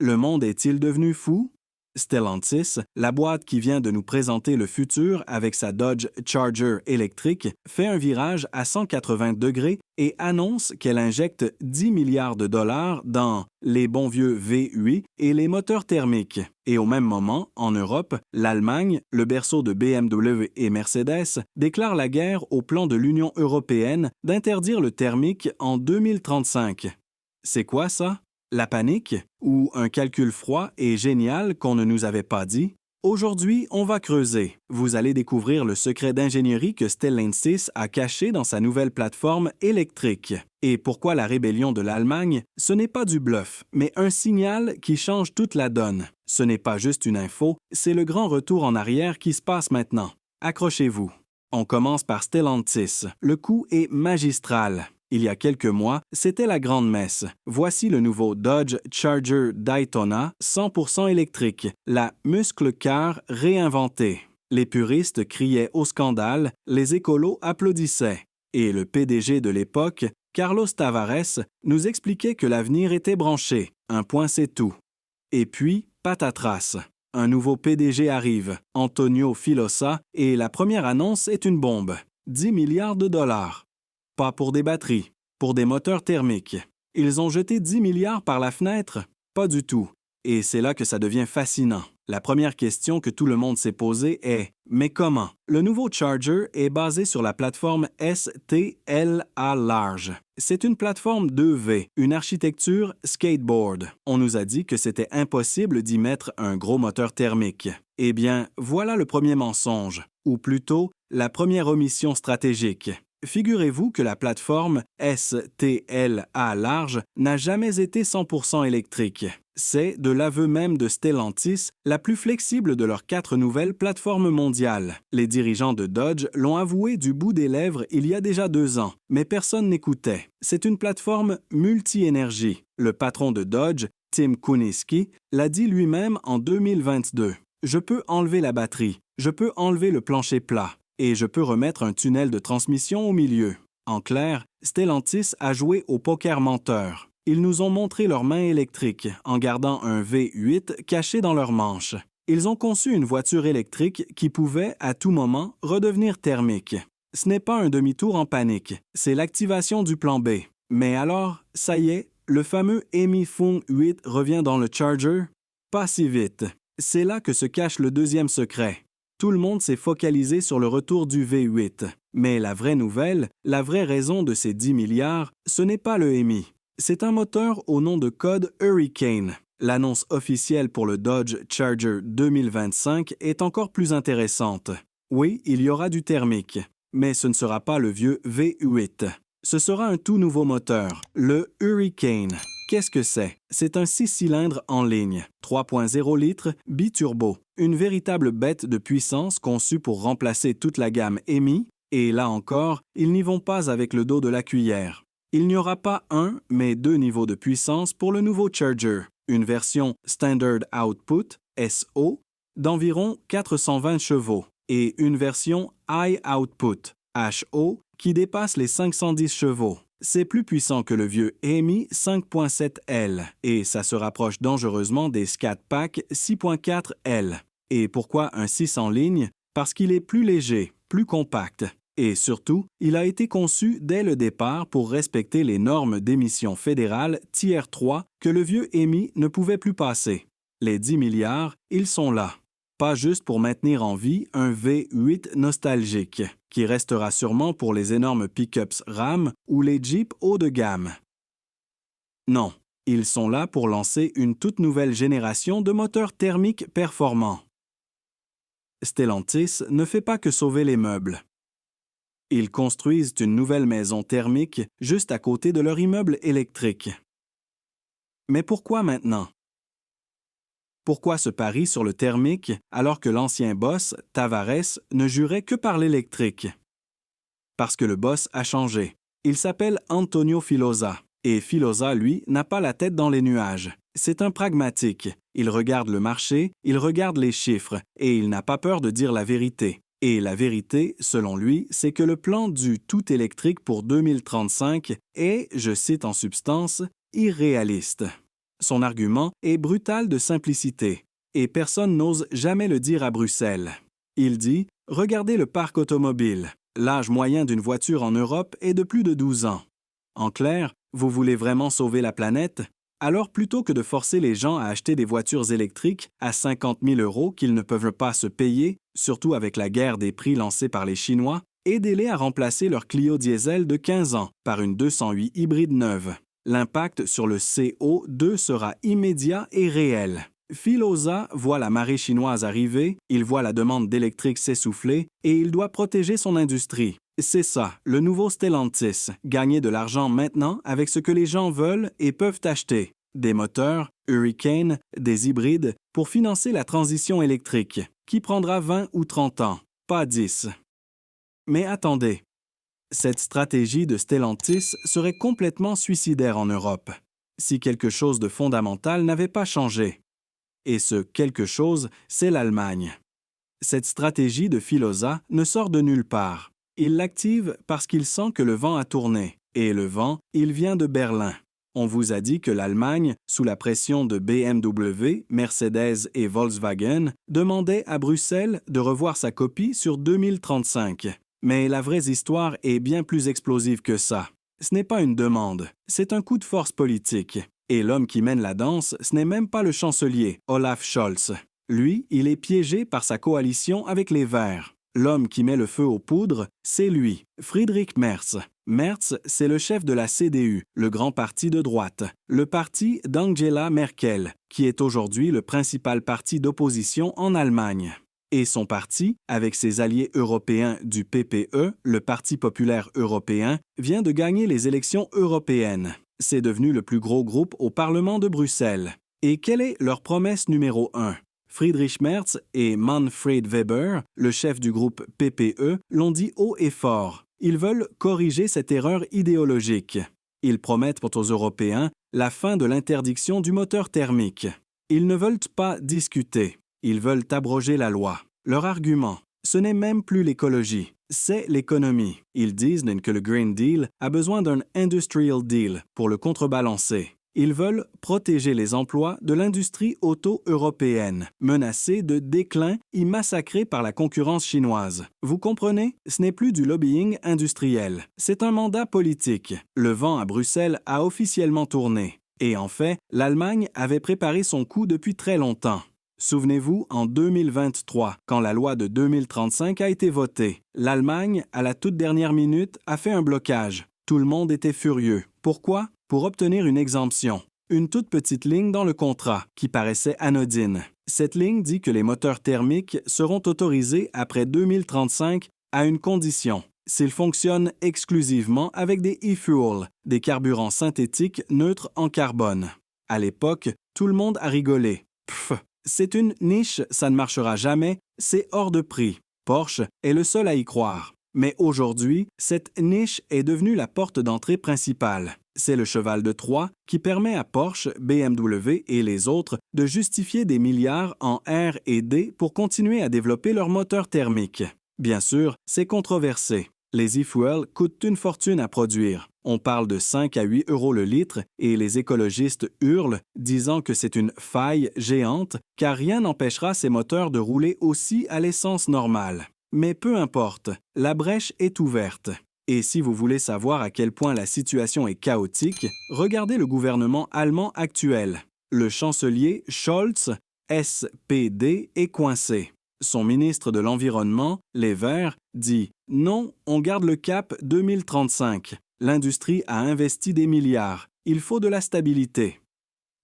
Le monde est-il devenu fou? Stellantis, la boîte qui vient de nous présenter le futur avec sa Dodge Charger électrique, fait un virage à 180 degrés et annonce qu'elle injecte 10 milliards de dollars dans les bons vieux V8 et les moteurs thermiques. Et au même moment, en Europe, l'Allemagne, le berceau de BMW et Mercedes, déclare la guerre au plan de l'Union européenne d'interdire le thermique en 2035. C'est quoi ça? La panique ou un calcul froid et génial qu'on ne nous avait pas dit? Aujourd'hui, on va creuser. Vous allez découvrir le secret d'ingénierie que Stellantis a caché dans sa nouvelle plateforme électrique. Et pourquoi la rébellion de l'Allemagne, ce n'est pas du bluff, mais un signal qui change toute la donne. Ce n'est pas juste une info, c'est le grand retour en arrière qui se passe maintenant. Accrochez-vous. On commence par Stellantis. Le coup est magistral. Il y a quelques mois, c'était la grande messe. Voici le nouveau Dodge Charger Daytona 100% électrique, la muscle-car réinventée. Les puristes criaient au scandale, les écolos applaudissaient. Et le PDG de l'époque, Carlos Tavares, nous expliquait que l'avenir était branché. Un point c'est tout. Et puis, patatras. Un nouveau PDG arrive, Antonio Filosa, et la première annonce est une bombe. 10 milliards de dollars. Pas pour des batteries, pour des moteurs thermiques. Ils ont jeté 10 milliards par la fenêtre? Pas du tout. Et c'est là que ça devient fascinant. La première question que tout le monde s'est posée est « Mais comment ?» Le nouveau Charger est basé sur la plateforme STLA Large. C'est une plateforme 2V, une architecture skateboard. On nous a dit que c'était impossible d'y mettre un gros moteur thermique. Eh bien, voilà le premier mensonge, ou plutôt la première omission stratégique. Figurez-vous que la plateforme STLA Large n'a jamais été 100% électrique. C'est, de l'aveu même de Stellantis, la plus flexible de leurs 4 nouvelles plateformes mondiales. Les dirigeants de Dodge l'ont avoué du bout des lèvres il y a déjà 2 ans, mais personne n'écoutait. C'est une plateforme multi-énergie. Le patron de Dodge, Tim Kuniski, l'a dit lui-même en 2022. « Je peux enlever la batterie, je peux enlever le plancher plat. Et je peux remettre un tunnel de transmission au milieu. » En clair, Stellantis a joué au poker menteur. Ils nous ont montré leurs mains électriques en gardant un V8 caché dans leurs manches. Ils ont conçu une voiture électrique qui pouvait, à tout moment, redevenir thermique. Ce n'est pas un demi-tour en panique, c'est l'activation du plan B. Mais alors, ça y est, le fameux Hemi Fung 8 revient dans le Charger? Pas si vite. C'est là que se cache le deuxième secret. Tout le monde s'est focalisé sur le retour du V8. Mais la vraie nouvelle, la vraie raison de ces 10 milliards, ce n'est pas le Hemi. C'est un moteur au nom de code Hurricane. L'annonce officielle pour le Dodge Charger 2025 est encore plus intéressante. Oui, il y aura du thermique, mais ce ne sera pas le vieux V8. Ce sera un tout nouveau moteur, le Hurricane. Qu'est-ce que c'est? C'est un 6 cylindres en ligne, 3.0 litres, biturbo. Une véritable bête de puissance conçue pour remplacer toute la gamme Hemi, et là encore, ils n'y vont pas avec le dos de la cuillère. Il n'y aura pas un, mais 2 niveaux de puissance pour le nouveau Charger. Une version Standard Output, SO, d'environ 420 chevaux, et une version High Output, HO, qui dépasse les 510 chevaux. C'est plus puissant que le vieux Hemi 5.7L et ça se rapproche dangereusement des Scat Pack 6.4L. Et pourquoi un 6 en ligne? Parce qu'il est plus léger, plus compact. Et surtout, il a été conçu dès le départ pour respecter les normes d'émission fédérales Tier 3 que le vieux Hemi ne pouvait plus passer. Les 10 milliards, ils sont là. Pas juste pour maintenir en vie un V8 nostalgique, qui restera sûrement pour les énormes pick-ups Ram ou les Jeeps haut de gamme. Non, ils sont là pour lancer une toute nouvelle génération de moteurs thermiques performants. Stellantis ne fait pas que sauver les meubles. Ils construisent une nouvelle maison thermique juste à côté de leur immeuble électrique. Mais pourquoi maintenant? Pourquoi ce pari sur le thermique alors que l'ancien boss, Tavares, ne jurait que par l'électrique? Parce que le boss a changé. Il s'appelle Antonio Filosa. Et Filosa, lui, n'a pas la tête dans les nuages. C'est un pragmatique. Il regarde le marché, il regarde les chiffres, et il n'a pas peur de dire la vérité. Et la vérité, selon lui, c'est que le plan du tout électrique pour 2035 est, je cite en substance, irréaliste. Son argument est brutal de simplicité, et personne n'ose jamais le dire à Bruxelles. Il dit « Regardez le parc automobile. L'âge moyen d'une voiture en Europe est de plus de 12 ans. En clair, vous voulez vraiment sauver la planète? Alors plutôt que de forcer les gens à acheter des voitures électriques à 50 000 € qu'ils ne peuvent pas se payer, surtout avec la guerre des prix lancée par les Chinois, aidez-les à remplacer leur Clio diesel de 15 ans par une 208 hybride neuve. L'impact sur le CO2 sera immédiat et réel. » Filosa voit la marée chinoise arriver, il voit la demande d'électrique s'essouffler et il doit protéger son industrie. C'est ça, le nouveau Stellantis, gagner de l'argent maintenant avec ce que les gens veulent et peuvent acheter. Des moteurs, Hurricane, des hybrides, pour financer la transition électrique, qui prendra 20 ou 30 ans, pas 10. Mais attendez, cette stratégie de Stellantis serait complètement suicidaire en Europe, si quelque chose de fondamental n'avait pas changé. Et ce quelque chose, c'est l'Allemagne. Cette stratégie de Filosa ne sort de nulle part. Il l'active parce qu'il sent que le vent a tourné. Et le vent, il vient de Berlin. On vous a dit que l'Allemagne, sous la pression de BMW, Mercedes et Volkswagen, demandait à Bruxelles de revoir sa copie sur 2035. Mais la vraie histoire est bien plus explosive que ça. Ce n'est pas une demande, c'est un coup de force politique. Et l'homme qui mène la danse, ce n'est même pas le chancelier, Olaf Scholz. Lui, il est piégé par sa coalition avec les Verts. L'homme qui met le feu aux poudres, c'est lui, Friedrich Merz. Merz, c'est le chef de la CDU, le grand parti de droite, le parti d'Angela Merkel, qui est aujourd'hui le principal parti d'opposition en Allemagne. Et son parti, avec ses alliés européens du PPE, le Parti populaire européen, vient de gagner les élections européennes. C'est devenu le plus gros groupe au Parlement de Bruxelles. Et quelle est leur promesse numéro 1? Friedrich Merz et Manfred Weber, le chef du groupe PPE, l'ont dit haut et fort. Ils veulent corriger cette erreur idéologique. Ils promettent aux Européens la fin de l'interdiction du moteur thermique. Ils ne veulent pas discuter. Ils veulent abroger la loi. Leur argument, ce n'est même plus l'écologie, c'est l'économie. Ils disent que le Green Deal a besoin d'un Industrial Deal pour le contrebalancer. Ils veulent protéger les emplois de l'industrie auto-européenne, menacée de déclin et massacrée par la concurrence chinoise. Vous comprenez? Ce n'est plus du lobbying industriel, c'est un mandat politique. Le vent à Bruxelles a officiellement tourné. Et en fait, l'Allemagne avait préparé son coup depuis très longtemps. Souvenez-vous, en 2023, quand la loi de 2035 a été votée, l'Allemagne, à la toute dernière minute, a fait un blocage. Tout le monde était furieux. Pourquoi? Pour obtenir une exemption. Une toute petite ligne dans le contrat, qui paraissait anodine. Cette ligne dit que les moteurs thermiques seront autorisés après 2035 à une condition. S'ils fonctionnent exclusivement avec des e-fuels, des carburants synthétiques neutres en carbone. À l'époque, tout le monde a rigolé. C'est une niche, ça ne marchera jamais, c'est hors de prix. Porsche est le seul à y croire. Mais aujourd'hui, cette niche est devenue la porte d'entrée principale. C'est le cheval de Troie qui permet à Porsche, BMW et les autres de justifier des milliards en R&D pour continuer à développer leurs moteurs thermiques. Bien sûr, c'est controversé. Les e-fuels coûtent une fortune à produire. On parle de 5 à 8 € le litre et les écologistes hurlent, disant que c'est une faille géante car rien n'empêchera ces moteurs de rouler aussi à l'essence normale. Mais peu importe, la brèche est ouverte. Et si vous voulez savoir à quel point la situation est chaotique, regardez le gouvernement allemand actuel. Le chancelier Scholz, SPD, est coincé. Son ministre de l'Environnement, les Verts, dit « Non, on garde le cap 2035. L'industrie a investi des milliards. Il faut de la stabilité. »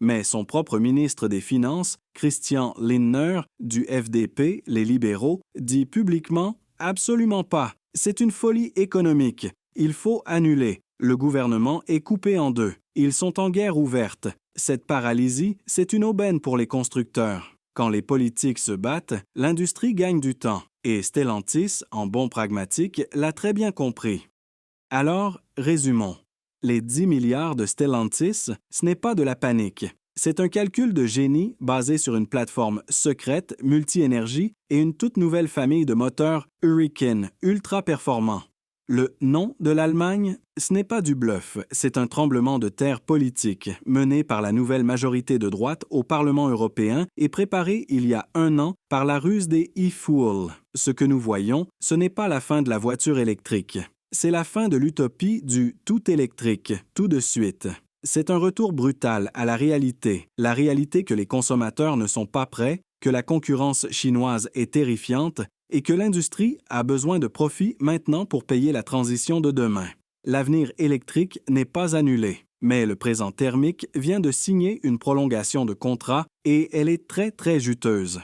Mais son propre ministre des Finances, Christian Lindner, du FDP, les libéraux, dit publiquement « Absolument pas. C'est une folie économique. Il faut annuler. Le gouvernement est coupé en deux. Ils sont en guerre ouverte. Cette paralysie, c'est une aubaine pour les constructeurs. Quand les politiques se battent, l'industrie gagne du temps. Et Stellantis, en bon pragmatique, l'a très bien compris. Alors, résumons. Les 10 milliards de Stellantis, ce n'est pas de la panique. C'est un calcul de génie basé sur une plateforme secrète, multi-énergie et une toute nouvelle famille de moteurs Hurricane ultra performants. Le non de l'Allemagne, ce n'est pas du bluff, c'est un tremblement de terre politique mené par la nouvelle majorité de droite au Parlement européen et préparé il y a un an par la ruse des e-fools. Ce que nous voyons, ce n'est pas la fin de la voiture électrique. C'est la fin de l'utopie du tout électrique, tout de suite. C'est un retour brutal à la réalité que les consommateurs ne sont pas prêts, que la concurrence chinoise est terrifiante et que l'industrie a besoin de profits maintenant pour payer la transition de demain. L'avenir électrique n'est pas annulé, mais le présent thermique vient de signer une prolongation de contrat et elle est très juteuse.